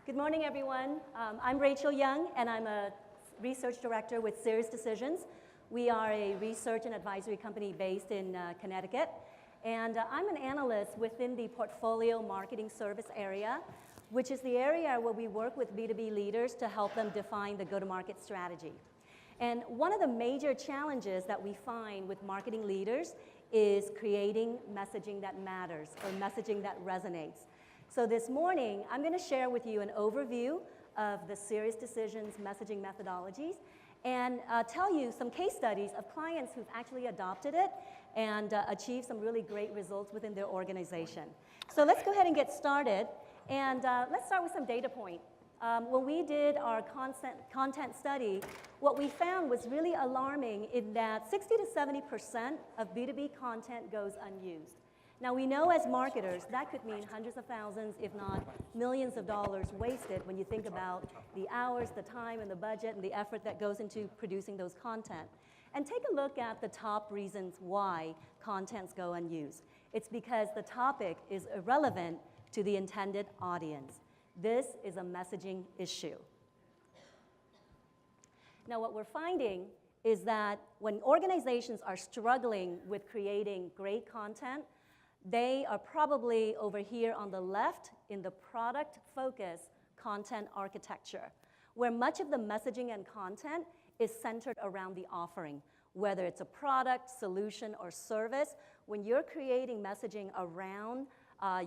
Good morning, everyone. I'm Rachel Young, and I'm a research director with SiriusDecisions. We are a research and advisory company based in Connecticut. And I'm an analyst within the portfolio marketing service area, which is the area where we work with B2B leaders to help them define the go-to-market strategy. And one of the major challenges that we find with marketing leaders is creating messaging that matters or messaging that resonates. So this morning, I'm going to share with you an overview of the SiriusDecisions messaging methodologies and tell you some case studies of clients who've actually adopted it and achieved some really great results within their organization. So let's go ahead and get started. And let's start with some data point. When we did our content study, what we found was really alarming in that 60 to 70% of B2B content goes unused. Now, we know as marketers that could mean hundreds of thousands, if not millions of dollars wasted when you think about the hours, the time, and the budget, and the effort that goes into producing those content. And take a look at the top reasons why contents go unused. It's because the topic is irrelevant to the intended audience. This is a messaging issue. Now, what we're finding is that when organizations are struggling with creating great content, they are probably over here on the left in the product-focused content architecture, where much of the messaging and content is centered around the offering. Whether it's a product, solution, or service, when you're creating messaging around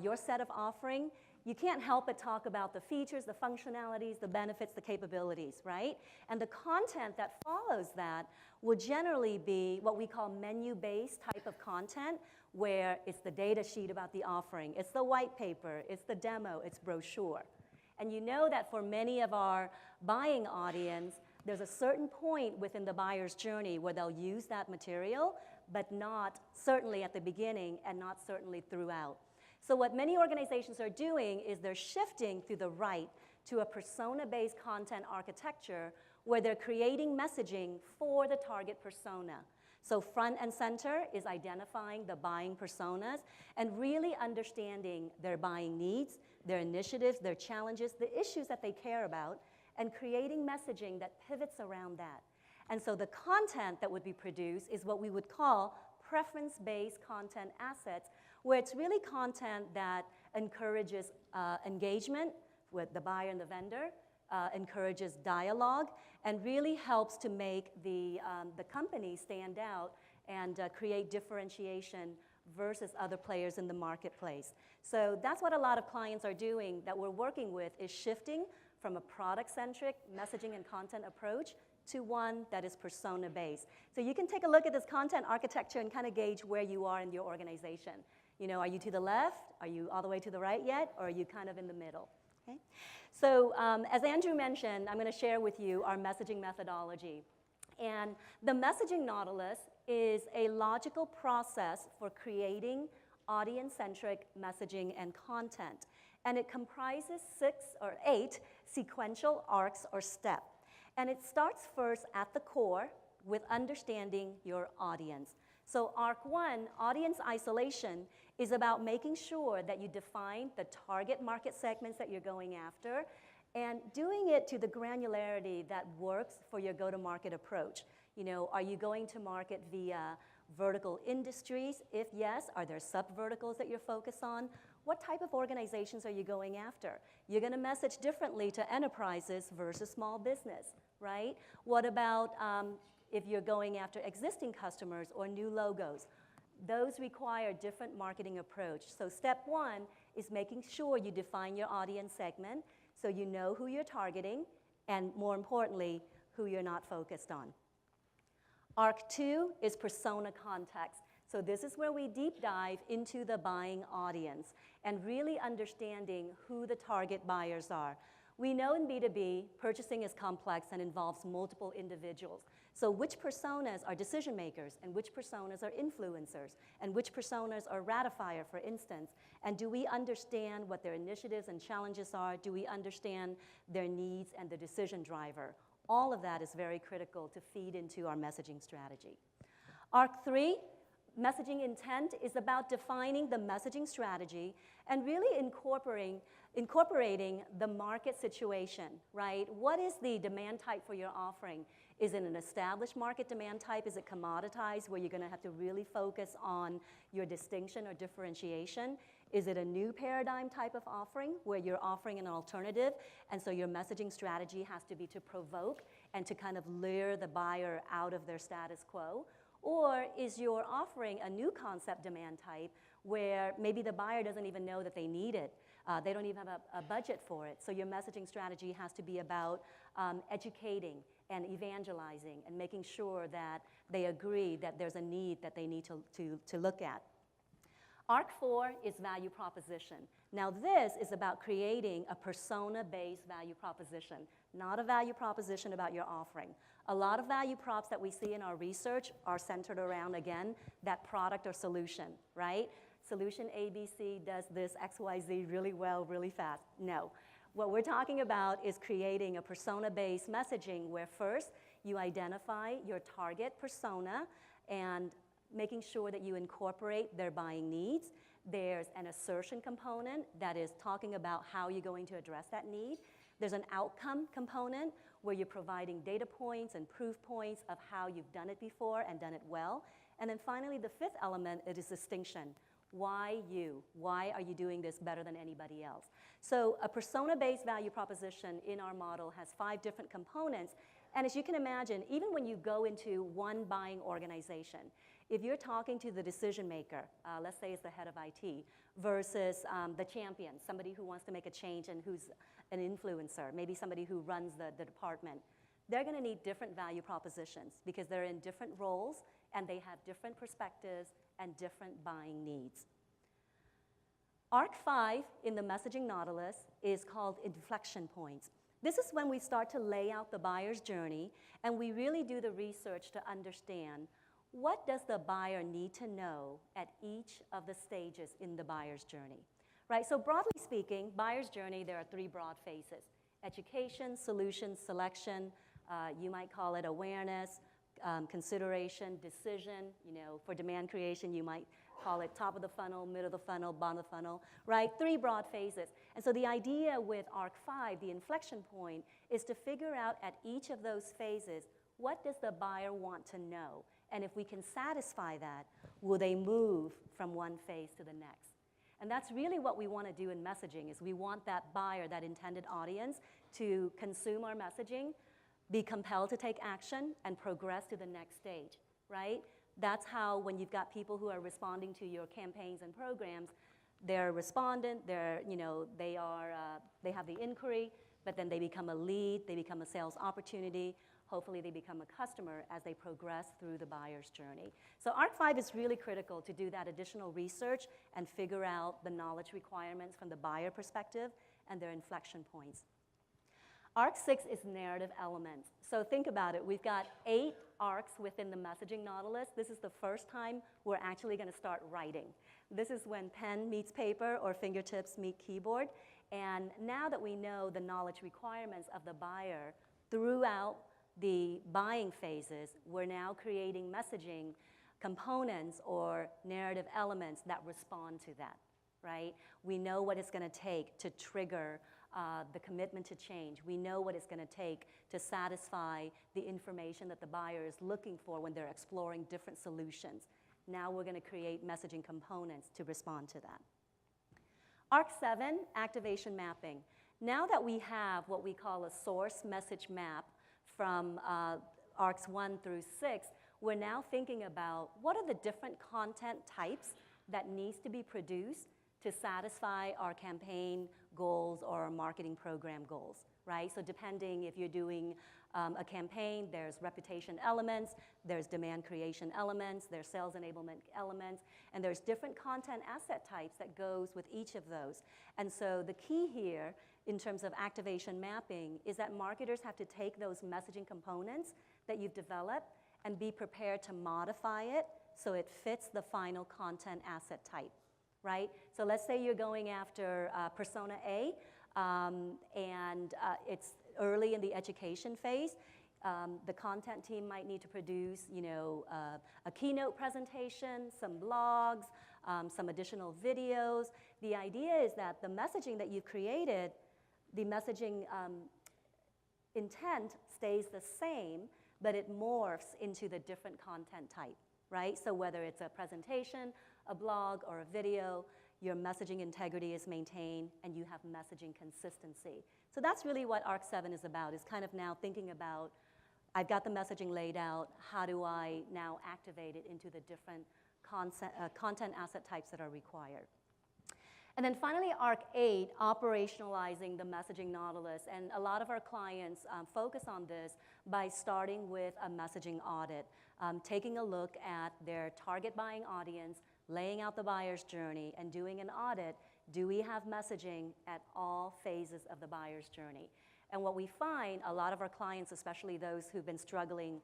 your set of offering, you can't help but talk about the features, the functionalities, the benefits, the capabilities, right? And the content that follows that will generally be what we call menu-based type of content, where it's the data sheet about the offering, it's the white paper, it's the demo, it's brochure. And you know that for many of our buying audience, there's a certain point within the buyer's journey where they'll use that material, but not certainly at the beginning and not certainly throughout. So what many organizations are doing is they're shifting to the right to a persona-based content architecture where they're creating messaging for the target persona. So front and center is identifying the buying personas and really understanding their buying needs, their initiatives, their challenges, the issues that they care about, and creating messaging that pivots around that. And so the content that would be produced is what we would call preference-based content assets, where it's really content that encourages engagement with the buyer and the vendor, encourages dialogue, and really helps to make the company stand out and create differentiation versus other players in the marketplace. So that's what a lot of clients are doing that we're working with, is shifting from a product-centric messaging and content approach to one that is persona-based. So you can take a look at this content architecture and kind of gauge where you are in your organization. You know, are you to the left? Are you all the way to the right yet? Or are you kind of in the middle? Okay? So as Andrew mentioned, I'm going to share with you our messaging methodology. And the messaging Nautilus is a logical process for creating audience-centric messaging and content. And it comprises 6 or 8 sequential arcs or steps. And it starts first at the core with understanding your audience. So arc 1, audience isolation, is about making sure that you define the target market segments that you're going after and doing it to the granularity that works for your go-to-market approach. You know, are you going to market via vertical industries? If yes, are there sub-verticals that you're focused on? What type of organizations are you going after? You're going to message differently to enterprises versus small business, right? What about if you're going after existing customers or new logos? Those require different marketing approach. So step 1 is making sure you define your audience segment so you know who you're targeting and, more importantly, who you're not focused on. Arc 2 is persona context. So this is where we deep dive into the buying audience and really understanding who the target buyers are. We know in B2B, purchasing is complex and involves multiple individuals. So which personas are decision makers and which personas are influencers and which personas are ratifier, for instance? And do we understand what their initiatives and challenges are? Do we understand their needs and the decision driver? All of that is very critical to feed into our messaging strategy. Arc 3, Messaging intent is about defining the messaging strategy and really incorporating the market situation, right? What is the demand type for your offering? Is it an established market demand type? Is it commoditized, where you're going to have to really focus on your distinction or differentiation? Is it a new paradigm type of offering, where you're offering an alternative, and so your messaging strategy has to be to provoke and to kind of lure the buyer out of their status quo? Or is your offering a new concept demand type, where maybe the buyer doesn't even know that they need it? They don't even have a budget for it. So your messaging strategy has to be about educating and evangelizing and making sure that they agree that there's a need that they need to look at. Arc 4 is value proposition. Now this is about creating a persona-based value proposition, not a value proposition about your offering. A lot of value props that we see in our research are centered around, again, that product or solution, right? Solution ABC does this XYZ really well, really fast. No. What we're talking about is creating a persona-based messaging where first you identify your target persona and making sure that you incorporate their buying needs. There's an assertion component that is talking about how you're going to address that need. There's an outcome component where you're providing data points and proof points of how you've done it before and done it well. And then finally, the fifth element, it is distinction. Why you? Why are you doing this better than anybody else? So a persona-based value proposition in our model has 5 different components. And as you can imagine, even when you go into one buying organization, if you're talking to the decision maker, let's say it's the head of IT, versus the champion, somebody who wants to make a change and who's an influencer, maybe somebody who runs the department, they're going to need different value propositions because they're in different roles and they have different perspectives and different buying needs. Arc 5 in the messaging Nautilus is called Inflection Points. This is when we start to lay out the buyer's journey and we really do the research to understand what does the buyer need to know at each of the stages in the buyer's journey, right? So broadly speaking, buyer's journey, there are 3 broad phases: education, solution, selection. You might call it awareness, consideration, decision. You know, for demand creation, you might call it top of the funnel, middle of the funnel, bottom of the funnel, right? 3 broad phases. And so the idea with Arc 5, the inflection point, is to figure out at each of those phases, what does the buyer want to know? And if we can satisfy that, will they move from one phase to the next? And that's really what we want to do in messaging, is we want that buyer, that intended audience, to consume our messaging, be compelled to take action, and progress to the next stage, right? That's how, when you've got people who are responding to your campaigns and programs, they're respondent, they have the inquiry, but then they become a lead, they become a sales opportunity. Hopefully they become a customer as they progress through the buyer's journey. So Arc 5 is really critical to do that additional research and figure out the knowledge requirements from the buyer perspective and their inflection points. Arc 6 is narrative elements. So think about it. We've got 8 arcs within the messaging Nautilus. This is the first time we're actually going to start writing. This is when pen meets paper or fingertips meet keyboard. And now that we know the knowledge requirements of the buyer throughout the buying phases, we're now creating messaging components or narrative elements that respond to that, right? We know what it's going to take to trigger the commitment to change. We know what it's going to take to satisfy the information that the buyer is looking for when they're exploring different solutions. Now we're going to create messaging components to respond to that. Arc 7, activation mapping. Now that we have what we call a source message map from arcs 1 through 6, we're now thinking about what are the different content types that needs to be produced to satisfy our campaign goals or our marketing program goals, right? So depending if you're doing a campaign, there's reputation elements, there's demand creation elements, there's sales enablement elements, and there's different content asset types that goes with each of those. And so the key here in terms of activation mapping is that marketers have to take those messaging components that you've developed and be prepared to modify it so it fits the final content asset type, right? So let's say you're going after persona A, and it's early in the education phase. The content team might need to produce, a keynote presentation, some blogs, some additional videos. The idea is that the messaging that you've created, the messaging intent stays the same, but it morphs into the different content type, right? So whether it's a presentation, a blog, or a video, your messaging integrity is maintained, and you have messaging consistency. So that's really what ARC7 is about, is kind of now thinking about, I've got the messaging laid out, how do I now activate it into the different content asset types that are required? And then finally, ARC8, operationalizing the messaging Nautilus. And a lot of our clients focus on this by starting with a messaging audit, taking a look at their target buying audience, laying out the buyer's journey, and doing an audit. Do we have messaging at all phases of the buyer's journey? And what we find, a lot of our clients, especially those who've been struggling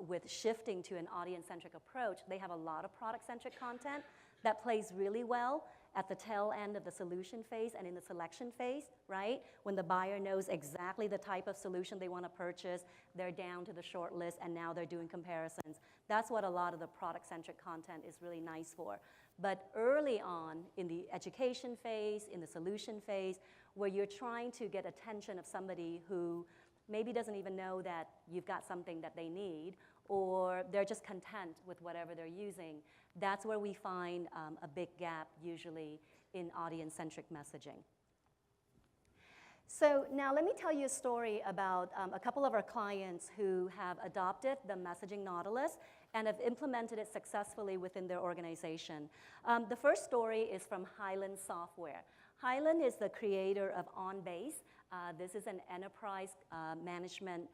with shifting to an audience-centric approach, they have a lot of product-centric content that plays really well at the tail end of the solution phase and in the selection phase, right? When the buyer knows exactly the type of solution they want to purchase, they're down to the short list, and now they're doing comparisons. That's what a lot of the product-centric content is really nice for. But early on in the education phase, in the solution phase, where you're trying to get attention of somebody who maybe doesn't even know that you've got something that they need, or they're just content with whatever they're using, that's where we find a big gap usually in audience-centric messaging. So now let me tell you a story about a couple of our clients who have adopted the messaging Nautilus and have implemented it successfully within their organization. The first story is from Highland Software. Highland is the creator of OnBase. This is an enterprise management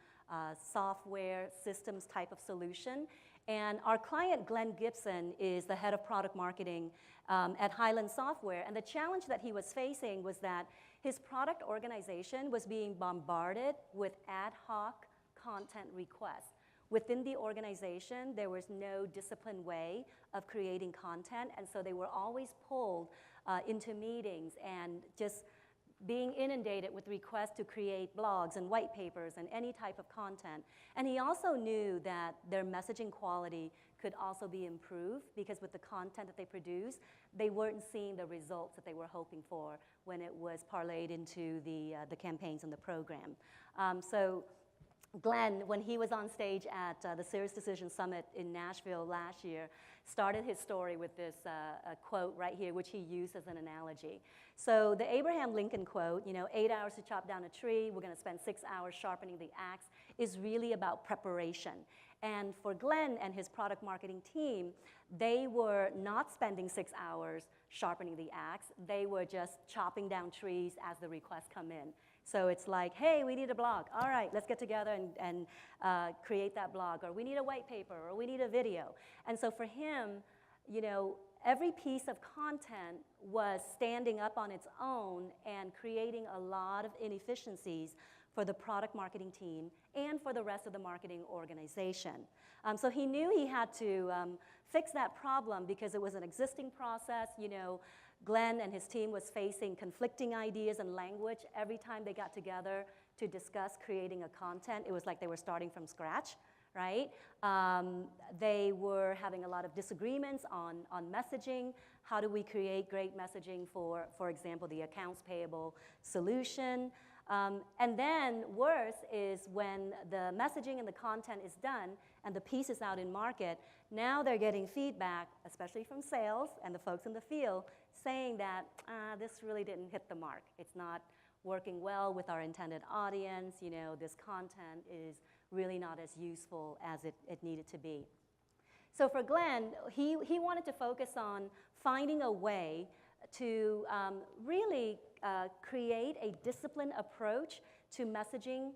software systems type of solution. And our client, Glenn Gibson, is the head of product marketing at Highland Software. And the challenge that he was facing was that his product organization was being bombarded with ad hoc content requests. Within the organization, there was no disciplined way of creating content, and so they were always pulled into meetings and just being inundated with requests to create blogs and white papers and any type of content. And he also knew that their messaging quality could also be improved, because with the content that they produced, they weren't seeing the results that they were hoping for when it was parlayed into the campaigns and the program. So Glenn, when he was on stage at the SiriusDecisions Summit in Nashville last year, started his story with this quote right here, which he used as an analogy. So the Abraham Lincoln quote, 8 hours to chop down a tree, we're going to spend 6 hours sharpening the axe, is really about preparation. And for Glenn and his product marketing team, they were not spending 6 hours sharpening the axe. They were just chopping down trees as the requests come in. So it's like, hey, we need a blog. All right, let's get together and create that blog. Or we need a white paper, or we need a video. And so for him, every piece of content was standing up on its own and creating a lot of inefficiencies for the product marketing team and for the rest of the marketing organization. So he knew he had to fix that problem, because it was an existing process. Glenn and his team was facing conflicting ideas and language every time they got together to discuss creating a content. It was like they were starting from scratch, right? They were having a lot of disagreements on messaging. How do we create great messaging for example, the accounts payable solution? And then worse is when the messaging and the content is done and the piece is out in market, now they're getting feedback, especially from sales and the folks in the field, saying that this really didn't hit the mark. It's not working well with our intended audience. This content is really not as useful as it needed to be. So for Glenn, he wanted to focus on finding a way to really create a disciplined approach to messaging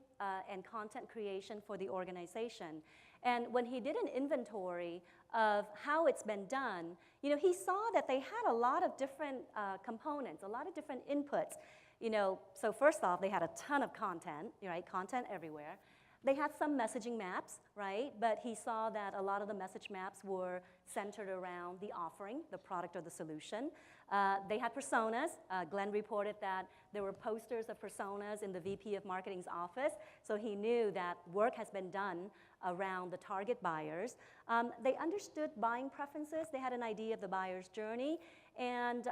and content creation for the organization. And when he did an inventory of how it's been done, he saw that they had a lot of different components, a lot of different inputs. So first off, they had a ton of content, right? Content everywhere. They had some messaging maps, right? But he saw that a lot of the message maps were centered around the offering, the product or the solution. They had personas. Glenn reported that there were posters of personas in the VP of Marketing's office, so he knew that work has been done around the target buyers. They understood buying preferences. They had an idea of the buyer's journey. And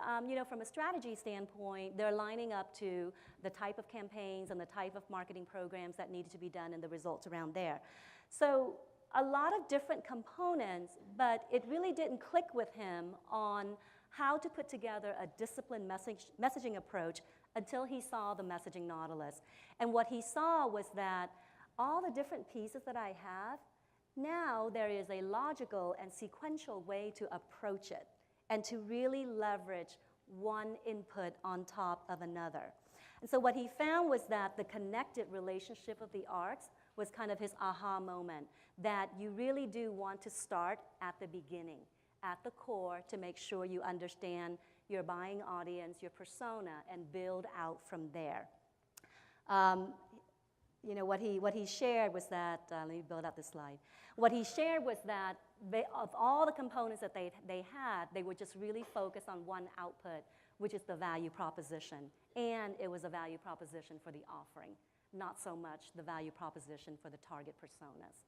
from a strategy standpoint, they're lining up to the type of campaigns and the type of marketing programs that needed to be done and the results around there. So a lot of different components, but it really didn't click with him on how to put together a disciplined messaging approach until he saw the messaging Nautilus. And what he saw was that all the different pieces that I have, now there is a logical and sequential way to approach it and to really leverage one input on top of another. And so what he found was that the connected relationship of the arcs was kind of his aha moment, that you really do want to start at the beginning, at the core, to make sure you understand your buying audience, your persona, and build out from there. What he shared was that, let me build out this slide. What he shared was that of all the components that they had, they would just really focus on one output, which is the value proposition. And it was a value proposition for the offering, not so much the value proposition for the target personas.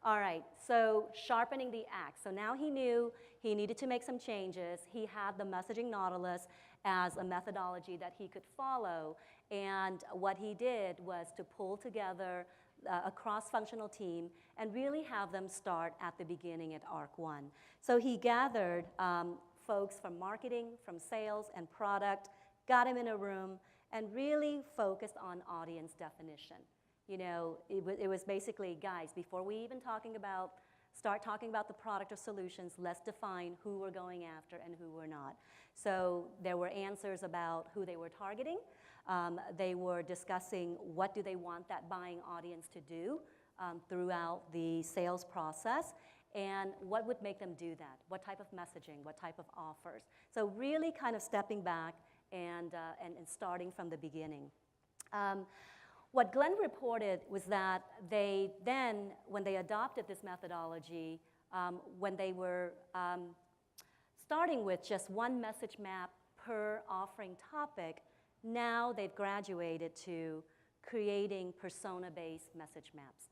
All right, so sharpening the axe. So now he knew he needed to make some changes. He had the messaging Nautilus as a methodology that he could follow. And what he did was to pull together a cross-functional team and really have them start at the beginning at Arc 1. So he gathered folks from marketing, from sales, and product, got them in a room, and really focused on audience definition. It was basically, guys, before we even start talking about the product or solutions, let's define who we're going after and who we're not. So there were answers about who they were targeting. They were discussing what do they want that buying audience to do throughout the sales process, and what would make them do that, what type of messaging, what type of offers. So really kind of stepping back and starting from the beginning. What Glenn reported was that they then, when they adopted this methodology, when they were starting with just one message map per offering topic, now they've graduated to creating persona-based message maps.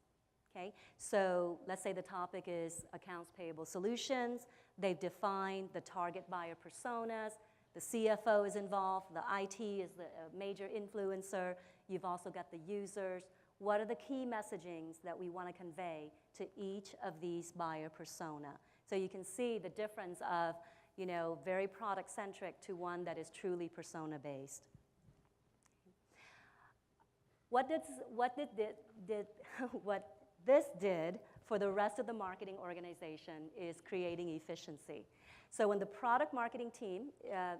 Okay? So let's say the topic is accounts payable solutions. They've defined the target buyer personas. The CFO is involved. The IT is the major influencer. You've also got the users. What are the key messagings that we want to convey to each of these buyer persona? So you can see the difference of, very product-centric to one that is truly persona-based. What this did for the rest of the marketing organization is creating efficiency. So when the product marketing team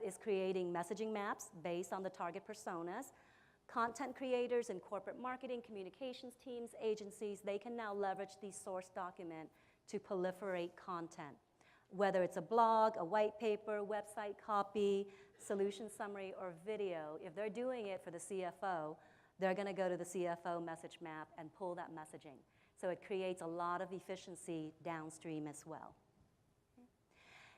is creating messaging maps based on the target personas, content creators in corporate marketing, communications teams, agencies, they can now leverage the source document to proliferate content. Whether it's a blog, a white paper, website copy, solution summary, or video, if they're doing it for the CFO, they're going to go to the CFO message map and pull that messaging. So it creates a lot of efficiency downstream as well.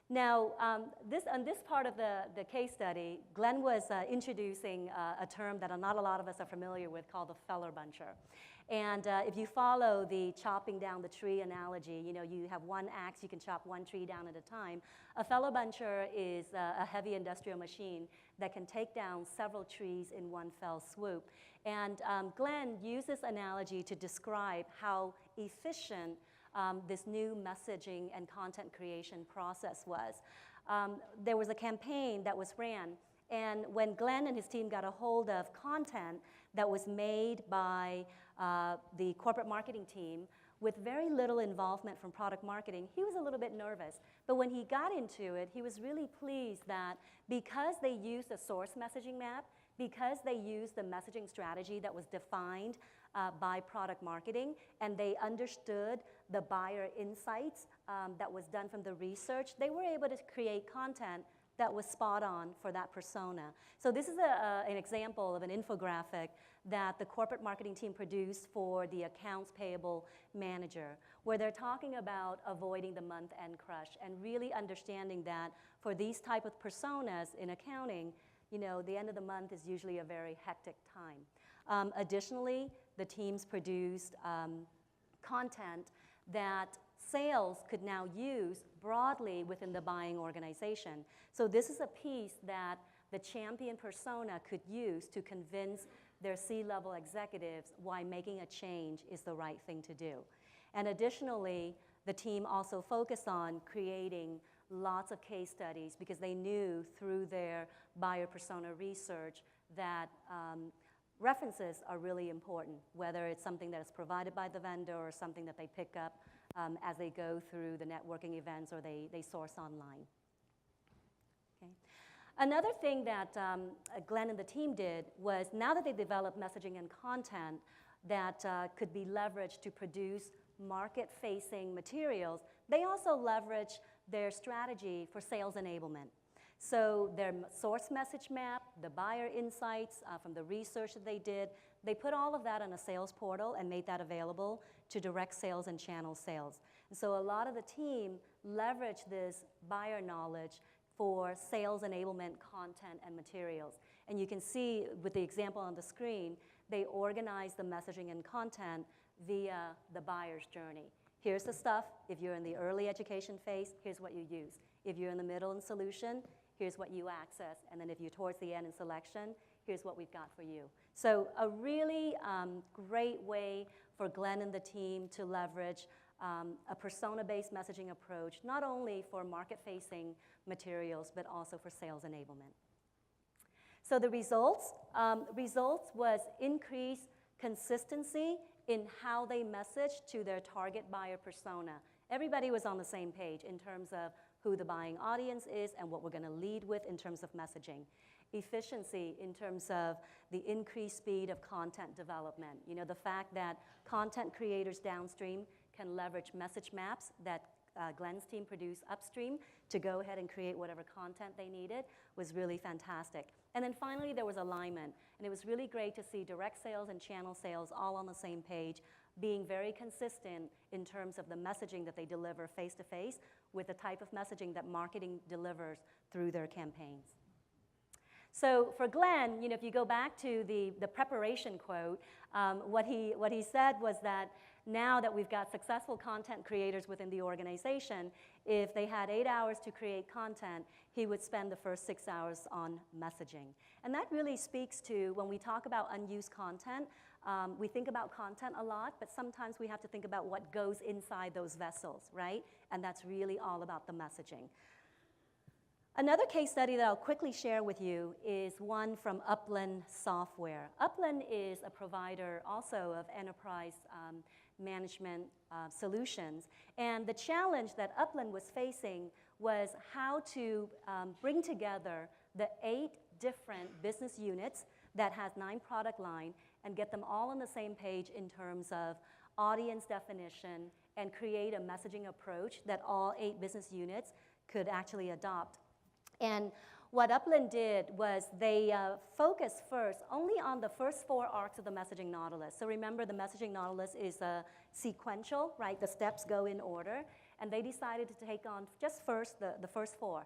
Now, on this part of the case study, Glenn was introducing a term that not a lot of us are familiar with called the feller buncher. And if you follow the chopping down the tree analogy, you have one axe, you can chop one tree down at a time. A feller buncher is a heavy industrial machine that can take down several trees in one fell swoop. And Glenn used this analogy to describe how efficient this new messaging and content creation process was. There was a campaign that was ran, and when Glenn and his team got a hold of content that was made by the corporate marketing team with very little involvement from product marketing, he was a little bit nervous. But when he got into it, he was really pleased that because they used a source messaging map, because they used the messaging strategy that was defined by product marketing, and they understood the buyer insights that was done from the research, they were able to create content that was spot on for that persona. So this is an example of an infographic that the corporate marketing team produced for the accounts payable manager, where they're talking about avoiding the month-end crush and really understanding that for these type of personas in accounting, you know, the end of the month is usually a very hectic time. Additionally, the teams produced content that sales could now use broadly within the buying organization. So this is a piece that the champion persona could use to convince their C-level executives why making a change is the right thing to do. And additionally, the team also focused on creating lots of case studies because they knew through their buyer persona research that references are really important, whether it's something that is provided by the vendor or something that they pick up as they go through the networking events or they source online. Okay. Another thing that Glenn and the team did was, now that they developed messaging and content that could be leveraged to produce market-facing materials, they also leveraged their strategy for sales enablement. So their source message map, the buyer insights from the research that they did, they put all of that on a sales portal and made that available to direct sales and channel sales. And so a lot of the team leveraged this buyer knowledge for sales enablement content and materials. And you can see with the example on the screen, they organized the messaging and content via the buyer's journey. Here's the stuff. If you're in the early education phase, here's what you use. If you're in the middle in solution, here's what you access. And then if you're towards the end in selection, here's what we've got for you. So a really great way for Glenn and the team to leverage a persona-based messaging approach, not only for market-facing materials, but also for sales enablement. So the results was increased consistency in how they message to their target buyer persona. Everybody was on the same page in terms of who the buying audience is and what we're going to lead with in terms of messaging. Efficiency in terms of the increased speed of content development. You know, the fact that content creators downstream can leverage message maps that Glenn's team produced upstream to go ahead and create whatever content they needed was really fantastic. And then finally, there was alignment. And it was really great to see direct sales and channel sales all on the same page, being very consistent in terms of the messaging that they deliver face-to-face with the type of messaging that marketing delivers through their campaigns. So for Glenn, you know, if you go back to the preparation quote, what he said was that now that we've got successful content creators within the organization, if they had 8 hours to create content, he would spend the first 6 hours on messaging. And that really speaks to, when we talk about unused content, we think about content a lot, but sometimes we have to think about what goes inside those vessels, right? And that's really all about the messaging. Another case study that I'll quickly share with you is one from Upland Software. Upland is a provider also of enterprise management solutions. And the challenge that Upland was facing was how to bring together the 8 different business units that has 9 product line and get them all on the same page in terms of audience definition and create a messaging approach that all 8 business units could actually adopt. And what Upland did was they focused first only on the first 4 arcs of the messaging nautilus. So remember, the messaging nautilus is sequential, right? The steps go in order. And they decided to take on just first the first 4,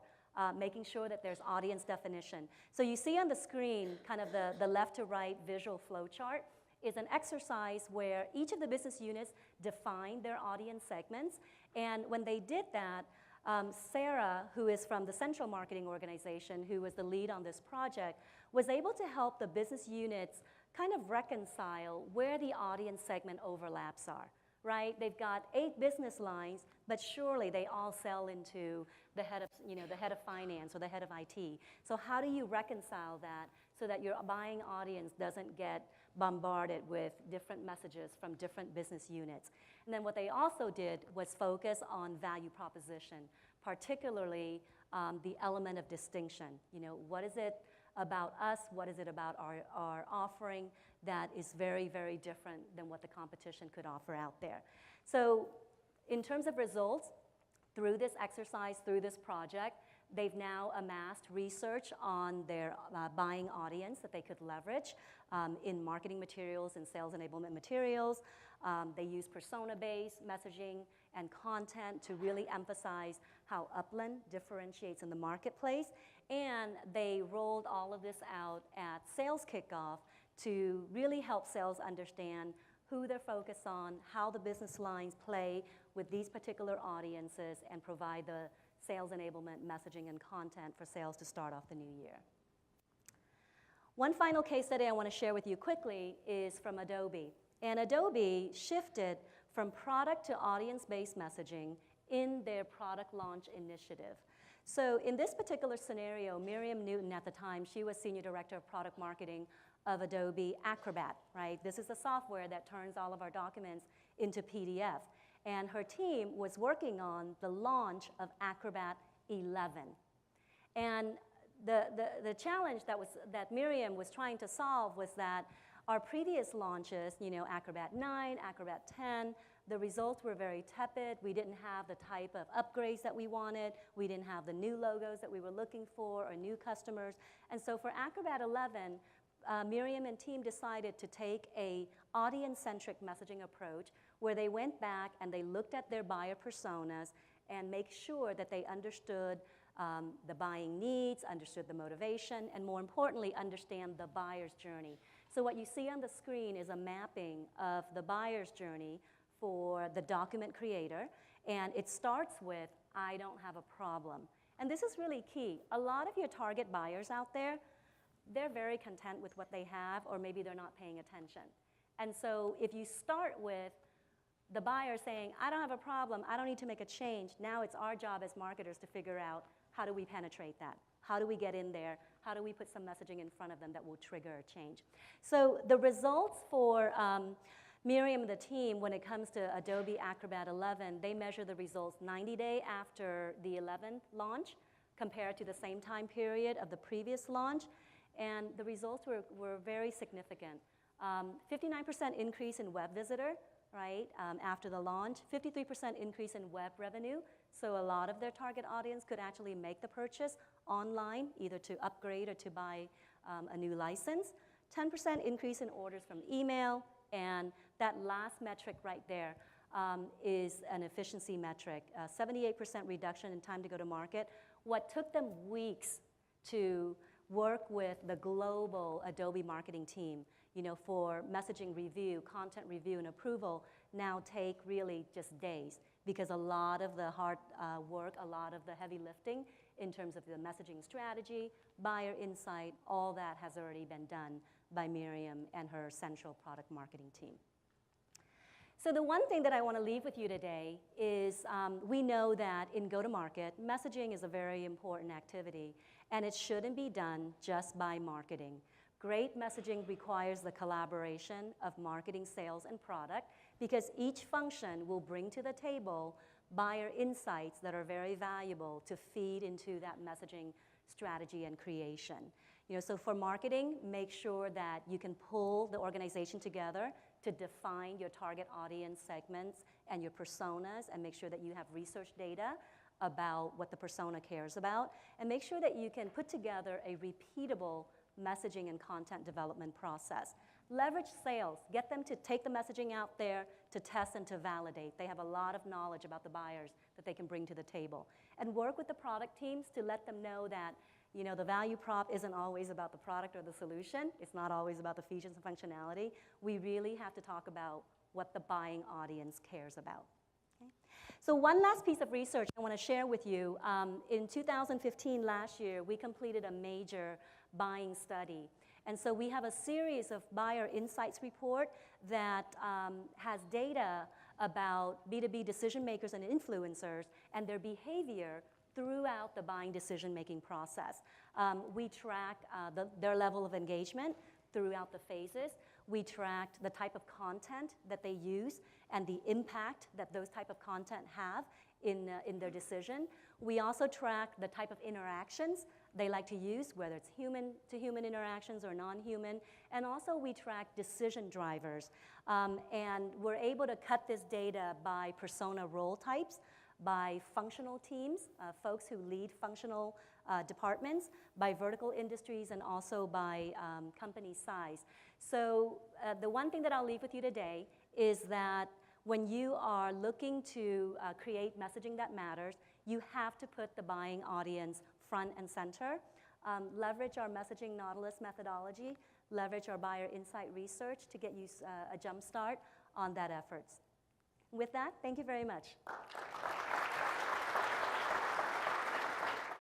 making sure that there's audience definition. So you see on the screen, kind of the left to right visual flow chart is an exercise where each of the business units defined their audience segments. And when they did that, Sarah, who is from the central marketing organization, who was the lead on this project, was able to help the business units kind of reconcile where the audience segment overlaps are, right? They've got 8 business lines, but surely they all sell into the head of, the head of finance or the head of IT. So how do you reconcile that so that your buying audience doesn't get bombarded with different messages from different business units? And then what they also did was focus on value proposition, particularly the element of distinction. You know, what is it about us? What is it about our offering that is very, very different than what the competition could offer out there? So in terms of results, through this exercise, through this project, They've now amassed research on their buying audience that they could leverage in marketing materials and sales enablement materials. They use persona-based messaging and content to really emphasize how Upland differentiates in the marketplace. And they rolled all of this out at sales kickoff to really help sales understand who they're focused on, how the business lines play with these particular audiences, and provide the sales enablement messaging and content for sales to start off the new year. One final case study I want to share with you quickly is from Adobe. And Adobe shifted from product to audience-based messaging in their product launch initiative. So in this particular scenario, Miriam Newton at the time, she was Senior Director of Product Marketing of Adobe Acrobat, right? This is the software that turns all of our documents into PDF. And her team was working on the launch of Acrobat 11. And the challenge that Miriam was trying to solve was that our previous launches, Acrobat 9, Acrobat 10, the results were very tepid. We didn't have the type of upgrades that we wanted. We didn't have the new logos that we were looking for or new customers. And so for Acrobat 11, Miriam and team decided to take a audience-centric messaging approach where they went back and they looked at their buyer personas and make sure that they understood the buying needs, understood the motivation, and more importantly, understand the buyer's journey. So what you see on the screen is a mapping of the buyer's journey for the document creator, and it starts with, I don't have a problem. And this is really key. A lot of your target buyers out there, they're very content with what they have, or maybe they're not paying attention. And so if you start with the buyer saying, I don't have a problem, I don't need to make a change, now it's our job as marketers to figure out how do we penetrate that? How do we get in there? How do we put some messaging in front of them that will trigger a change? So the results for Miriam and the team, when it comes to Adobe Acrobat 11, they measure the results 90 days after the 11th launch compared to the same time period of the previous launch. And the results were very significant. 59% increase in web visitor, right, after the launch, 53% increase in web revenue. So a lot of their target audience could actually make the purchase online, either to upgrade or to buy a new license. 10% increase in orders from email, and that last metric right there is an efficiency metric, 78% reduction in time to go to market. What took them weeks to work with the global Adobe marketing team, for messaging review, content review, and approval, now take really just days, because a lot of the hard work, a lot of the heavy lifting in terms of the messaging strategy, buyer insight, all that has already been done by Miriam and her central product marketing team. So the one thing that I want to leave with you today is we know that in go-to-market, messaging is a very important activity, and it shouldn't be done just by marketing. Great messaging requires the collaboration of marketing, sales, and product, because each function will bring to the table buyer insights that are very valuable to feed into that messaging strategy and creation. So for marketing, make sure that you can pull the organization together to define your target audience segments and your personas, and make sure that you have research data about what the persona cares about, and make sure that you can put together a repeatable messaging and content development process. Leverage sales. Get them to take the messaging out there to test and to validate. They have a lot of knowledge about the buyers that they can bring to the table. And work with the product teams to let them know that the value prop isn't always about the product or the solution. It's not always about the features and functionality. We really have to talk about what the buying audience cares about. Okay? So one last piece of research I want to share with you. In 2015, last year, we completed a major buying study. And so we have a series of buyer insights report that has data about B2B decision makers and influencers and their behavior throughout the buying decision-making process. We track their level of engagement throughout the phases. We tracked the type of content that they use and the impact that those type of content have in their decision. We also track the type of interactions they like to use, whether it's human-to-human interactions or non-human. And also we track decision drivers. And we're able to cut this data by persona role types by functional teams, folks who lead functional departments, by vertical industries, and also by company size. So the one thing that I'll leave with you today is that when you are looking to create messaging that matters, you have to put the buying audience front and center. Leverage our Messaging Nautilus methodology, leverage our buyer insight research to get you a jump start on that efforts. With that, thank you very much.